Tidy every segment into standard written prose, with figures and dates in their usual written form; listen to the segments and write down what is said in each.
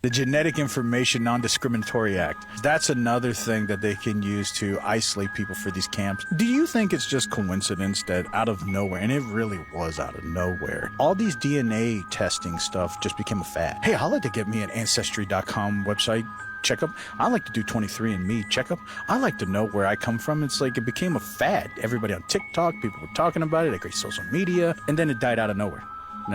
The Genetic Information Non-Discriminatory Act. That's another thing that they can use to isolate people for these camps. Do you think it's just coincidence that out of nowhere, and it really was out of nowhere, all these DNA testing stuff just became a fad? Hey, I'd like to get me an Ancestry.com website checkup. I like to do 23andMe checkup. I like to know where I come from. It's like it became a fad. Everybody on TikTok, people were talking about it, they create social media, and then it died out of nowhere.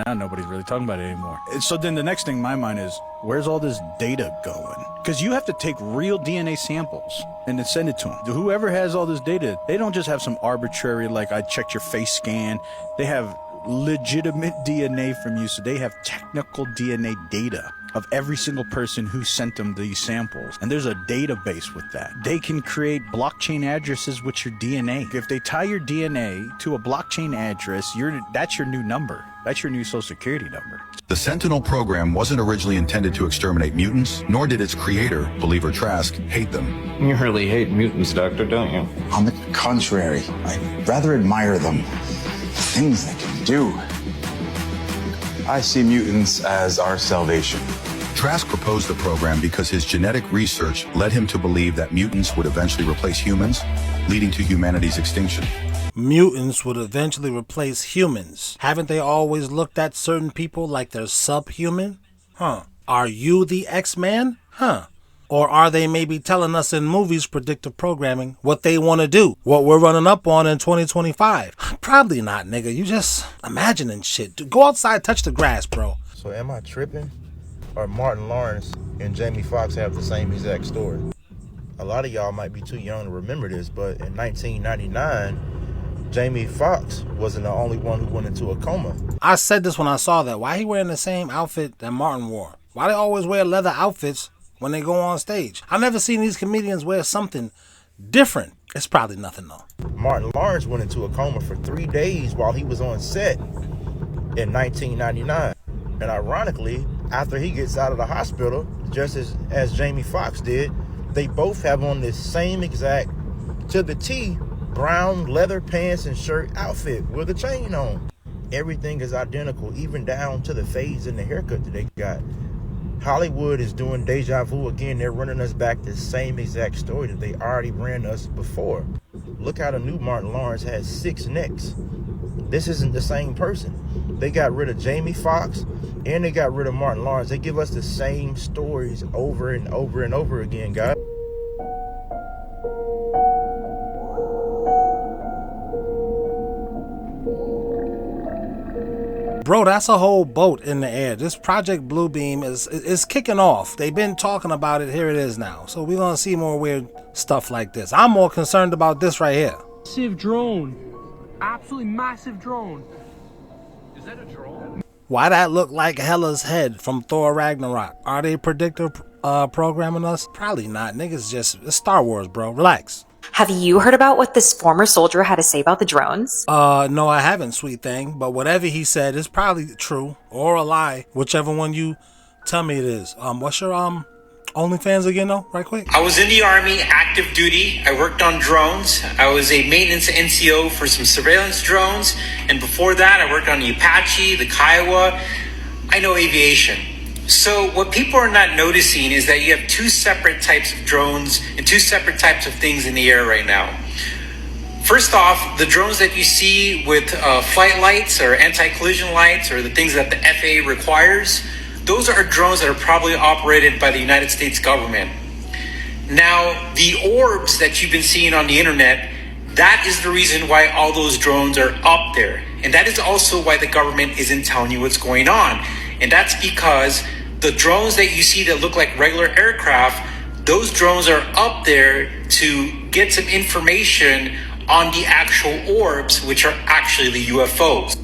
Now nobody's really talking about it anymore. So then the next thing in my mind is, where's all this data going? Because you have to take real DNA samples and then send it to them. Whoever has all this data, they don't just have some arbitrary, like I checked your face scan. They have legitimate DNA from you, so they have technical DNA data of every single person who sent them these samples. And there's a database with that. They can create blockchain addresses with your DNA. If they tie your DNA to a blockchain address, that's your new number. That's your new social security number. The Sentinel program wasn't originally intended to exterminate mutants, nor did its creator, Believer Trask, hate them. You really hate mutants, Doctor, don't you? On the contrary, I rather admire them. The things they can do. I see mutants as our salvation. Trask proposed the program because his genetic research led him to believe that mutants would eventually replace humans, leading to humanity's extinction. Mutants would eventually replace humans. Haven't they always looked at certain people like they're subhuman? Huh. Are you the X-Man? Huh. Or are they maybe telling us in movies, predictive programming, what they want to do? What we're running up on in 2025? Probably not, nigga. You just imagining shit. Go outside, touch the grass, bro. So am I tripping? Or Martin Lawrence and Jamie Foxx have the same exact story? A lot of y'all might be too young to remember this, but in 1999, Jamie Foxx wasn't the only one who went into a coma. I said this when I saw that. Why he wearing the same outfit that Martin wore? Why they always wear leather outfits when they go on stage? I've never seen these comedians wear something different. It's probably nothing though. Martin Lawrence went into a coma for 3 days while he was on set in 1999. And ironically, after he gets out of the hospital, just as Jamie Foxx did, they both have on this same exact, to the T, brown leather pants and shirt outfit with a chain on. Everything is identical, even down to the fades and the haircut that they got. Hollywood is doing deja vu again. They're running us back the same exact story that they already ran us before. Look how the new Martin Lawrence has 6 necks. This isn't the same person. They got rid of Jamie Foxx and they got rid of Martin Lawrence. They give us the same stories over and over and over again, guys. Bro, that's a whole boat in the air. This Project Bluebeam is kicking off. They've been talking about it. Here it is now. So we're going to see more weird stuff like this. I'm more concerned about this right here. Massive drone. Absolutely massive drone. Is that a drone? Why that look like Hela's head from Thor Ragnarok? Are they predictive programming us? Probably not. Niggas it's Star Wars, bro. Relax. Have you heard about what this former soldier had to say about the drones? No, I haven't, sweet thing. But whatever he said is probably true or a lie, whichever one you tell me it is. What's your OnlyFans again, though, right quick? I was in the Army, active duty. I worked on drones. I was a maintenance NCO for some surveillance drones. And before that, I worked on the Apache, the Kiowa. I know aviation. So what people are not noticing is that you have 2 separate types of drones and 2 separate types of things in the air right now. First off, the drones that you see with flight lights or anti-collision lights or the things that the FAA requires, those are drones that are probably operated by the United States government. Now, the orbs that you've been seeing on the internet, that is the reason why all those drones are up there. And that is also why the government isn't telling you what's going on. And that's because the drones that you see that look like regular aircraft, those drones are up there to get some information on the actual orbs, which are actually the UFOs.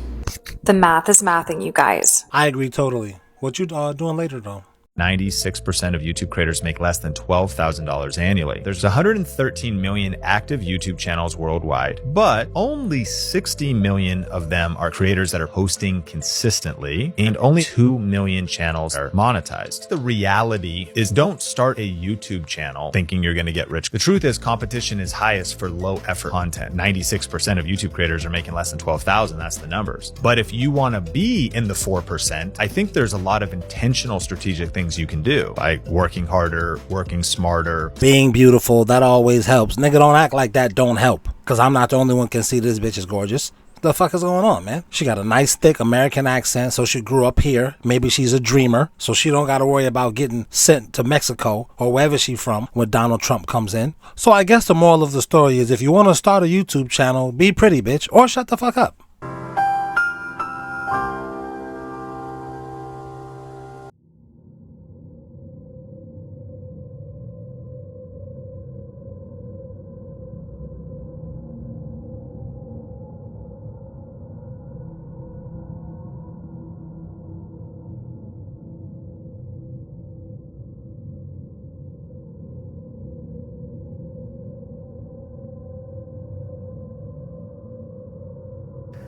The math is mathing, you guys. I agree totally. What you doing later, though? 96% of YouTube creators make less than $12,000 annually. There's 113 million active YouTube channels worldwide, but only 60 million of them are creators that are posting consistently, and only 2 million channels are monetized. The reality is, don't start a YouTube channel thinking you're going to get rich. The truth is, competition is highest for low effort content. 96% of YouTube creators are making less than 12,000. That's the numbers. But if you want to be in the 4%, I think there's a lot of intentional strategic things things you can do, like working harder, working smarter. Being beautiful, that always helps. Nigga, don't act like that don't help. Because I'm not the only one can see this bitch is gorgeous. The fuck is going on, man? She got a nice thick American accent, so she grew up here. Maybe she's a dreamer, so she don't gotta worry about getting sent to Mexico or wherever she from when Donald Trump comes in. So I guess the moral of the story is if you want to start a YouTube channel, be pretty, bitch, or shut the fuck up.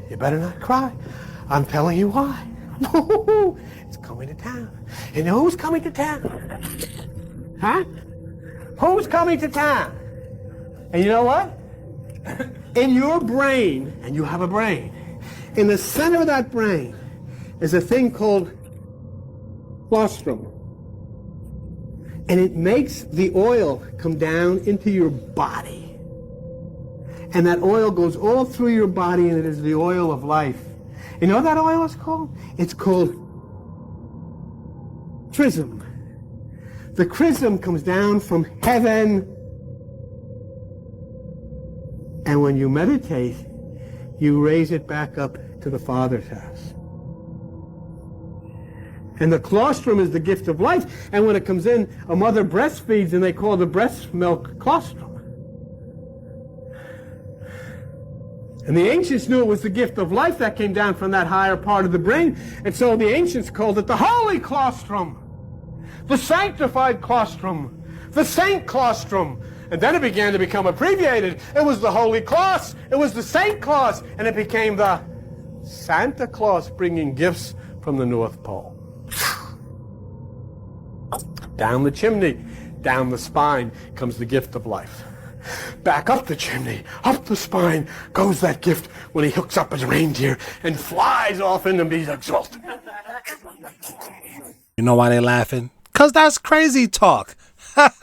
You better not cry. I'm telling you why. It's coming to town. And who's coming to town? Huh? Who's coming to town? And you know what? In your brain, and you have a brain, in the center of that brain is a thing called colostrum. And it makes the oil come down into your body. And that oil goes all through your body, and it is the oil of life. You know what that oil is called? It's called chrism. The chrism comes down from heaven. And when you meditate, you raise it back up to the Father's house. And the colostrum is the gift of life. And when it comes in, a mother breastfeeds, and they call the breast milk colostrum. And the ancients knew it was the gift of life that came down from that higher part of the brain. And so the ancients called it the holy colostrum, the sanctified colostrum, the saint colostrum. And then it began to become abbreviated. It was the Holy Claus, it was the Saint Claus, and it became the Santa Claus bringing gifts from the North Pole. Down the chimney, down the spine comes the gift of life. Back up the chimney, up the spine goes that gift when he hooks up his reindeer and flies off into being exalted. You know why they laughing? Cause that's crazy talk. What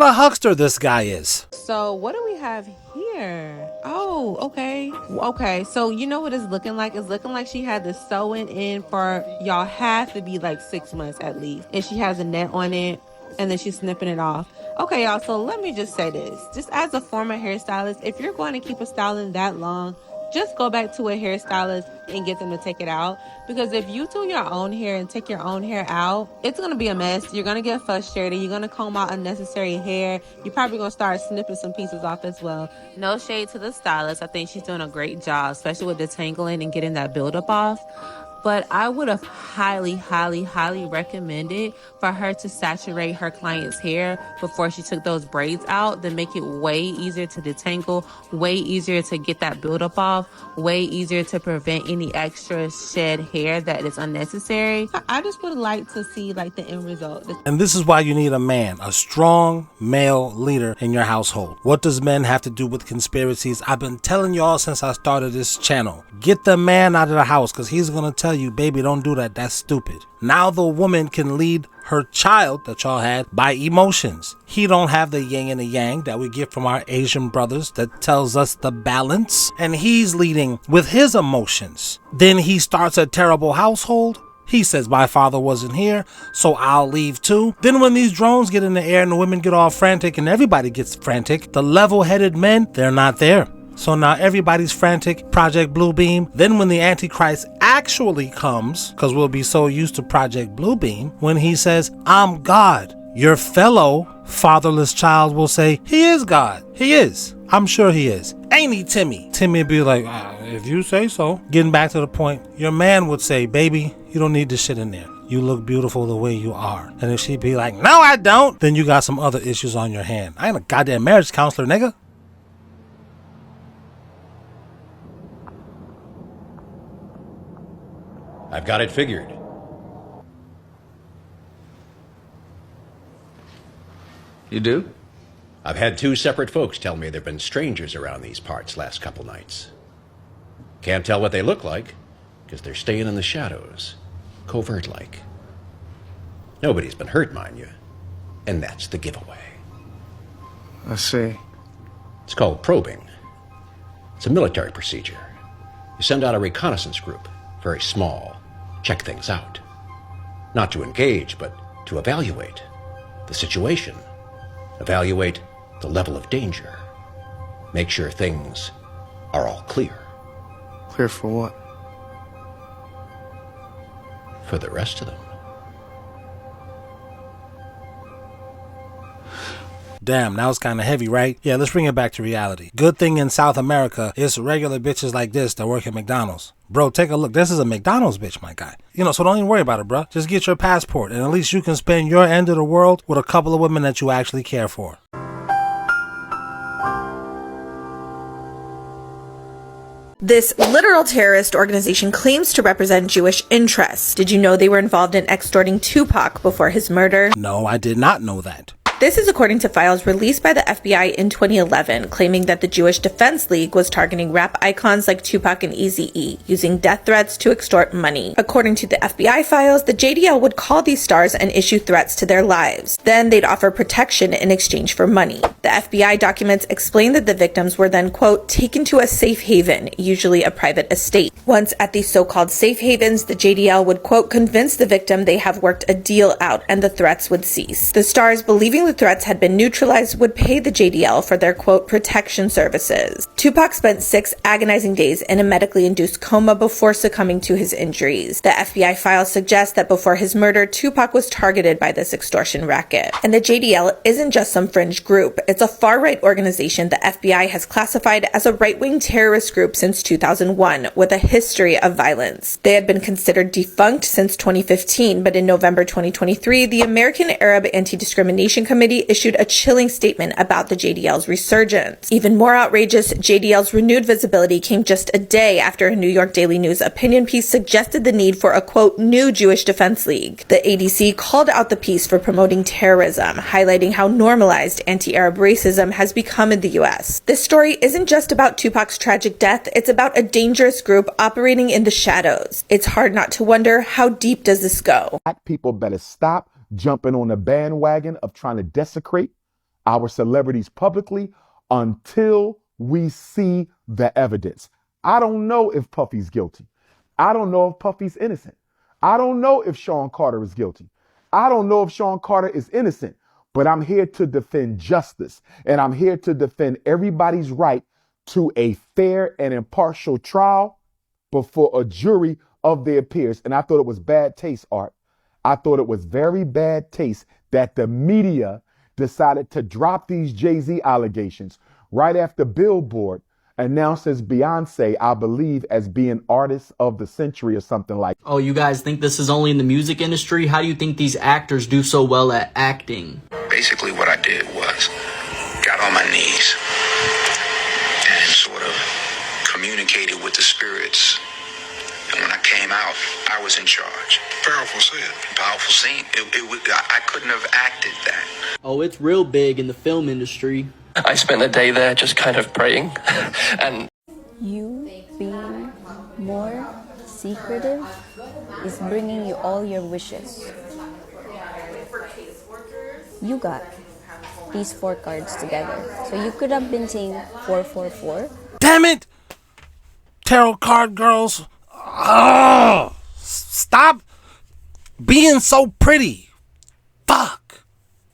a huckster this guy is. So what do we have here? Oh, okay. Okay, so you know what it's looking like? It's looking like she had the sewing in for y'all have to be like 6 months at least. And she has a net on it, and then she's snipping it off. Okay, y'all, so let me just say this. Just as a former hairstylist, if you're going to keep a styling that long, just go back to a hairstylist and get them to take it out. Because if you do your own hair and take your own hair out, it's going to be a mess. You're going to get frustrated. You're going to comb out unnecessary hair. You're probably going to start snipping some pieces off as well. No shade to the stylist. I think she's doing a great job, especially with detangling and getting that buildup off. But I would have highly, highly, highly recommended for her to saturate her client's hair before she took those braids out. Then make it way easier to detangle, way easier to get that buildup off, way easier to prevent any extra shed hair that is unnecessary. I just would like to see like the end result. And this is why you need a man, a strong male leader in your household. What does men have to do with conspiracies? I've been telling y'all since I started this channel. Get the man out of the house, because he's going to tell you, baby, don't do that. That's stupid. Now the woman can lead her child that y'all had by emotions. He don't have the yin and the yang that we get from our Asian brothers that tells us the balance. And he's leading with his emotions. Then he starts a terrible household. He says, my father wasn't here, so I'll leave too. Then when these drones get in the air and the women get all frantic and everybody gets frantic, the level-headed men, they're not there. So now everybody's frantic, Project Bluebeam. Then when the Antichrist actually comes, because we'll be so used to Project Bluebeam, when he says, I'm God, your fellow fatherless child will say, he is God. He is. I'm sure he is. Ain't he, Timmy? Timmy would be like, if you say so. Getting back to the point, your man would say, baby, you don't need this shit in there. You look beautiful the way you are. And if she'd be like, no, I don't, then you got some other issues on your hand. I ain't a goddamn marriage counselor, nigga. I've got it figured. You do? I've had 2 separate folks tell me there've been strangers around these parts last couple nights. Can't tell what they look like, because they're staying in the shadows, covert-like. Nobody's been hurt, mind you. And that's the giveaway. I see. It's called probing. It's a military procedure. You send out a reconnaissance group, very small, check things out. Not to engage, but to evaluate the situation, evaluate the level of danger, make sure things are all clear. Clear for what? For the rest of them. Damn, that was kind of heavy, right? Yeah, let's bring it back to reality. Good thing in South America, it's regular bitches like this that work at McDonald's. Bro, take a look. This is a McDonald's bitch, my guy. So don't even worry about it, bro. Just get your passport, and at least you can spend your end of the world with a couple of women that you actually care for. This literal terrorist organization claims to represent Jewish interests. Did you know they were involved in extorting Tupac before his murder? No, I did not know that. This is according to files released by the FBI in 2011, claiming that the Jewish Defense League was targeting rap icons like Tupac and Eazy-E, using death threats to extort money. According to the FBI files, the JDL would call these stars and issue threats to their lives. Then they'd offer protection in exchange for money. The FBI documents explain that the victims were then, quote, taken to a safe haven, usually a private estate. Once at these so-called safe havens, the JDL would, quote, convince the victim they have worked a deal out and the threats would cease. The stars, believing the threats had been neutralized, would pay the JDL for their, quote, protection services. Tupac spent 6 agonizing days in a medically induced coma before succumbing to his injuries. The FBI files suggest that before his murder, Tupac was targeted by this extortion racket. And the JDL isn't just some fringe group. It's a far-right organization the FBI has classified as a right-wing terrorist group since 2001, with a history of violence. They had been considered defunct since 2015, but in November 2023, the American Arab Anti-Discrimination Committee issued a chilling statement about the JDL's resurgence. Even more outrageous, JDL's renewed visibility came just a day after a New York Daily News opinion piece suggested the need for a, quote, new Jewish Defense League. The ADC called out the piece for promoting terrorism, highlighting how normalized anti-Arab racism has become in the U.S. This story isn't just about Tupac's tragic death, it's about a dangerous group operating in the shadows. It's hard not to wonder, how deep does this go? Black people better stop jumping on the bandwagon of trying to desecrate our celebrities publicly until we see the evidence. I don't know if Puffy's guilty. I don't know if Puffy's innocent. I don't know if Sean Carter is guilty. I don't know if Sean Carter is innocent, but I'm here to defend justice, and I'm here to defend everybody's right to a fair and impartial trial before a jury of their peers. And I thought it was bad taste, Art. I thought it was very bad taste that the media decided to drop these Jay-Z allegations right after Billboard announces Beyonce, I believe, as being artist of the century or something like that. Oh, you guys think this is only in the music industry? How do you think these actors do so well at acting? Basically what I did was got on my knees and sort of communicated with the spirits. And when I came out, I was in charge. Powerful scene. Powerful scene. I couldn't have acted that. Oh, it's real big in the film industry. I spent a day there just kind of praying. And you being more secretive is bringing you all your wishes. You got these 4 cards together. So you could have been saying 444. Damn it! Tarot card girls. Oh, stop being so pretty. Fuck.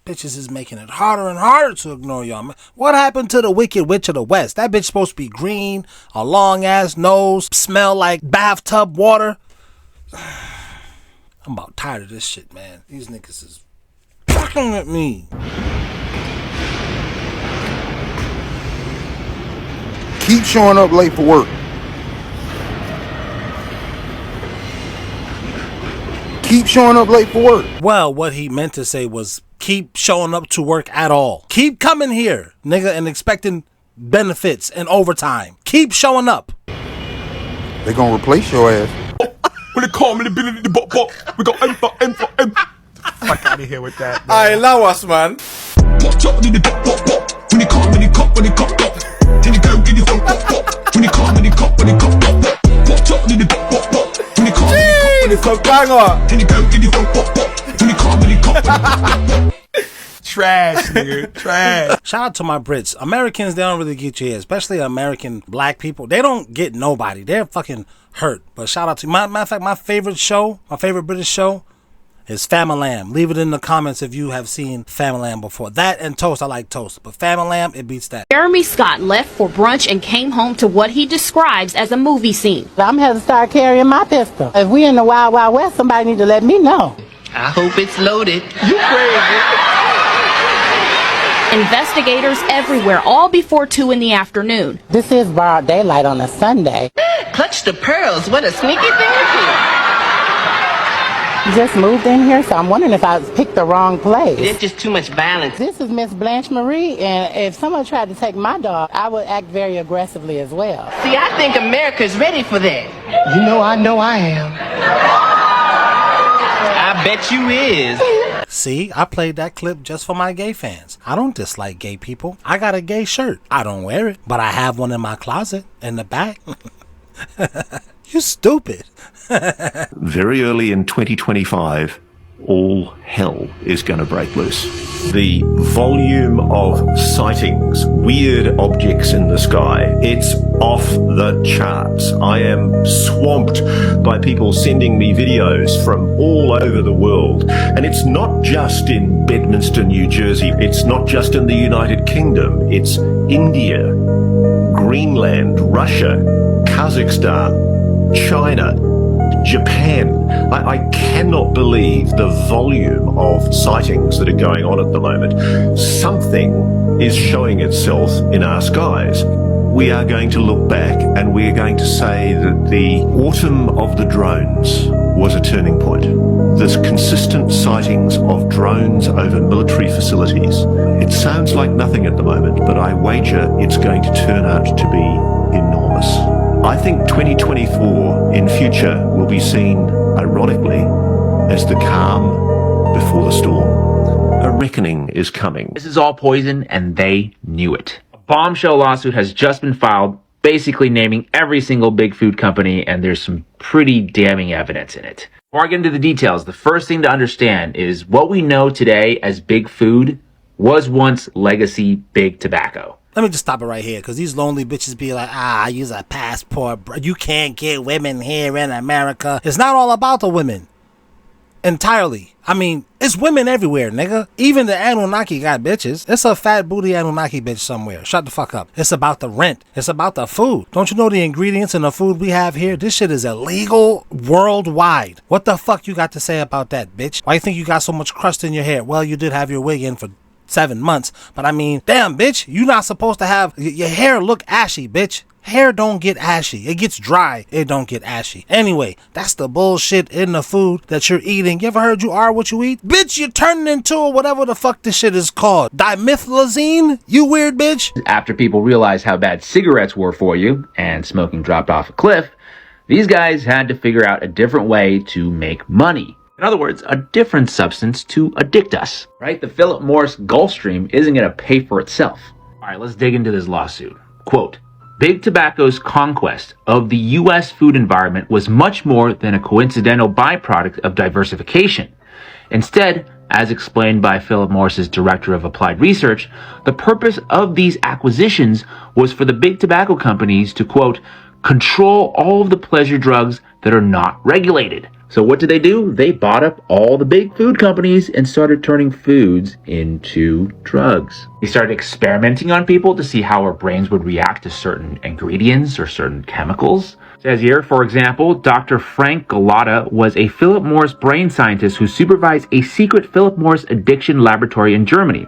Bitches is making it harder and harder to ignore y'all. What happened to the Wicked Witch of the West? That bitch supposed to be green, a long ass nose, smell like bathtub water. I'm about tired of this shit, man. These niggas is fucking with me. Keep showing up late for work. Keep showing up late for work. Well, what he meant to say was keep showing up to work at all. Keep coming here, nigga, and expecting benefits and overtime. Keep showing up. They gonna replace your ass. When they call me the ability to bop bop, we got M. Fuck out of here with that. I allow us, man. When they call me the cop, when they cop up. Then you go get the phone pop pop. When they call me the cop, when they cop up. Watch out, need the pop pop. When they call me the cop, when they cop up. Then you go get the phone pop pop. When they call me the cop. Trash, nigga. Trash. Shout out to my Brits. Americans, they don't really get you here, especially American black people. They don't get nobody. They're fucking hurt. But shout out to matter of fact, my favorite British show is Famalam. Leave it in the comments if you have seen Famalam before. That and Toast, I like Toast. But Famalam, it beats that. Jeremy Scott left for brunch and came home to what he describes as a movie scene. I'm going to start carrying my pistol. If we in the Wild Wild West, somebody need to let me know. I hope it's loaded. You crazy. Investigators everywhere, all before 2 in the afternoon. This is broad daylight on a Sunday. Clutch the pearls. What a sneaky thing. Just moved in here, so I'm wondering if I picked the wrong place. There's just too much violence. This is Miss Blanche Marie, and if someone tried to take my dog, I would act very aggressively as well. See, I think America's ready for that. You know I am. I bet you is. See, I played that clip just for my gay fans. I don't dislike gay people. I got a gay shirt. I don't wear it, but I have one in my closet in the back. You stupid. Very early in 2025, all hell is going to break loose. The volume of sightings, weird objects in the sky, it's off the charts. I am swamped by people sending me videos from all over the world. And it's not just in Bedminster, New Jersey. It's not just in the United Kingdom. It's India, Greenland, Russia, Kazakhstan, China, Japan. I cannot believe the volume of sightings that are going on at the moment. Something is showing itself in our skies. We are going to look back and we are going to say that the autumn of the drones was a turning point. There's consistent sightings of drones over military facilities. It sounds like nothing at the moment, but I wager it's going to turn out to be enormous. I think 2024 in future will be seen, ironically, as the calm before the storm. A reckoning is coming. This is all poison, and they knew it. A bombshell lawsuit has just been filed, basically naming every single big food company, and there's some pretty damning evidence in it. Before I get into the details, the first thing to understand is what we know today as big food was once legacy big tobacco. Let me just stop it right here, because these lonely bitches be like, I use a passport. You can't get women here in America. It's not all about the women. Entirely. I mean, it's women everywhere, nigga. Even the Anunnaki got bitches. It's a fat booty Anunnaki bitch somewhere. Shut the fuck up. It's about the rent. It's about the food. Don't you know the ingredients in the food we have here? This shit is illegal worldwide. What the fuck you got to say about that, bitch? Why you think you got so much crust in your hair? Well, you did have your wig in for 7 months, but I mean, damn, bitch, you not supposed to have your hair look ashy, bitch. Hair don't get ashy. It gets dry. It don't get ashy. Anyway, that's the bullshit in the food that you're eating. You ever heard you are what you eat? Bitch, you're turning into whatever the fuck this shit is called. Dimethylazine? You weird bitch. After people realized how bad cigarettes were for you and smoking dropped off a cliff, these guys had to figure out a different way to make money. In other words, a different substance to addict us, right? The Philip Morris Gulfstream isn't going to pay for itself. All right, let's dig into this lawsuit. Quote, Big Tobacco's conquest of the U.S. food environment was much more than a coincidental byproduct of diversification. Instead, as explained by Philip Morris's Director of Applied Research, the purpose of these acquisitions was for the big tobacco companies to, quote, control all of the pleasure drugs that are not regulated. So what did they do? They bought up all the big food companies and started turning foods into drugs. They started experimenting on people to see how our brains would react to certain ingredients or certain chemicals. It says here, for example, Dr. Frank Galata was a Philip Morris brain scientist who supervised a secret Philip Morris addiction laboratory in Germany.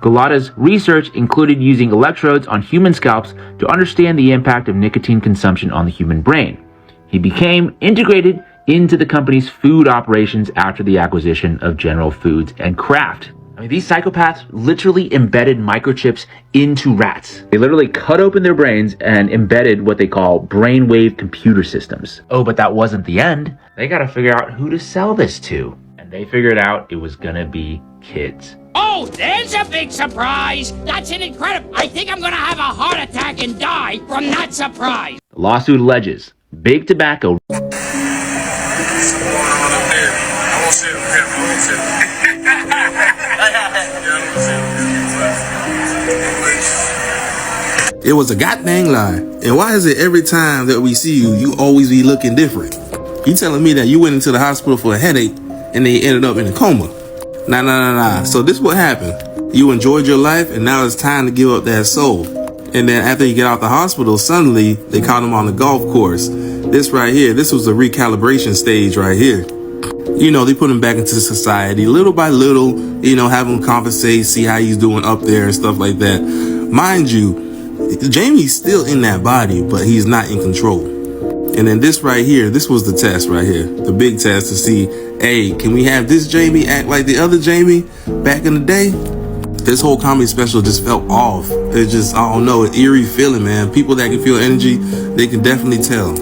Galata's research included using electrodes on human scalps to understand the impact of nicotine consumption on the human brain. He became integrated into the company's food operations after the acquisition of General Foods and Kraft. I mean, these psychopaths literally embedded microchips into rats. They literally cut open their brains and embedded what they call brainwave computer systems. Oh, but that wasn't the end. They gotta figure out who to sell this to. And they figured out it was gonna be kids. Oh, there's a big surprise! That's an incredible... I think I'm gonna have a heart attack and die from that surprise! The lawsuit alleges Big Tobacco It was a goddamn lie. And why is it every time that we see you, you always be looking different? You telling me that you went into the hospital for a headache and then you ended up in a coma? Nah. So this what happened. You enjoyed your life and now it's time to give up that soul. And then after you get out the hospital, suddenly they caught him on the golf course. This right here, this was the recalibration stage right here. You know, they put him back into society little by little, you know, have him conversate, see how he's doing up there and stuff like that. Mind you, Jamie's still in that body, but he's not in control. And then this right here, this was the test right here. The big test to see, hey, can we have this Jamie act like the other Jamie back in the day? This whole comedy special just felt off. It's just, I don't know, an eerie feeling, man. People that can feel energy, they can definitely tell.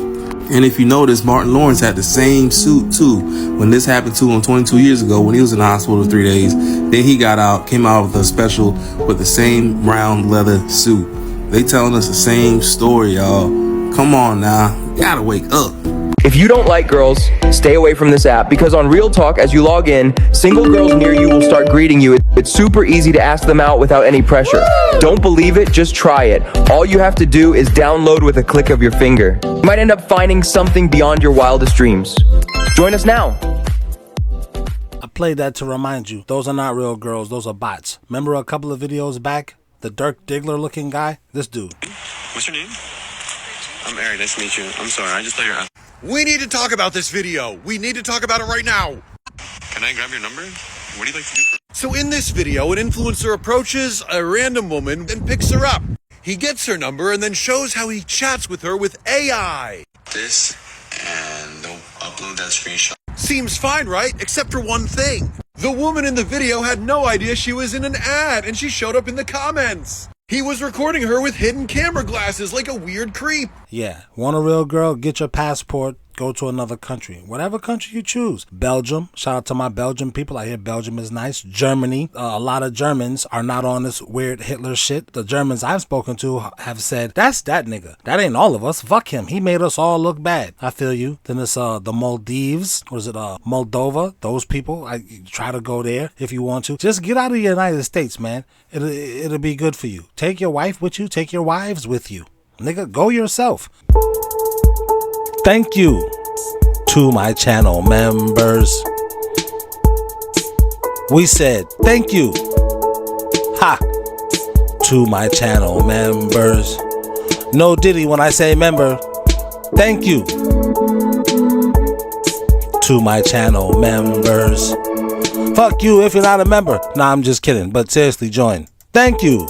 And if you notice, Martin Lawrence had the same suit too when this happened to him 22 years ago when he was in the hospital for 3 days. Then he came out with a special with the same brown leather suit. They telling us the same story, y'all. Come on now, you gotta wake up. If you don't like girls, stay away from this app because on Real Talk, as you log in, single girls near you will start greeting you. It's super easy to ask them out without any pressure. Don't believe it, just try it. All you have to do is download with a click of your finger. You might end up finding something beyond your wildest dreams. Join us now. I played that to remind you, those are not real girls, those are bots. Remember a couple of videos back? The Dirk Diggler looking guy? This dude. What's your name? I'm Eric. Nice to meet you. I'm sorry. I just thought you were... We need to talk about this video. We need to talk about it right now. Can I grab your number? What do you like to do? So in this video, an influencer approaches a random woman and picks her up. He gets her number and then shows how he chats with her with AI. This, and they'll upload that screenshot. Seems fine, right? Except for one thing. The woman in the video had no idea she was in an ad and she showed up in the comments. He was recording her with hidden camera glasses like a weird creep. Yeah, want a real girl? Get your passport, go to another country. Whatever country you choose. Belgium, shout out to my Belgian people. I hear Belgium is nice. Germany, a lot of Germans are not on this weird Hitler shit. The Germans I've spoken to have said, that's that nigga. That ain't all of us. Fuck him. He made us all look bad. I feel you. Then it's the Maldives. What is it? Moldova. Those people. I try to go there if you want to. Just get out of the United States, man. It'll be good for you. Take your wife with you. Take your wives with you. Nigga, go yourself. Thank you to my channel members. We said thank you. Ha! To my channel members. No diddy when I say member. Thank you to my channel members. Fuck you if you're not a member. Nah, I'm just kidding. But seriously, join. Thank you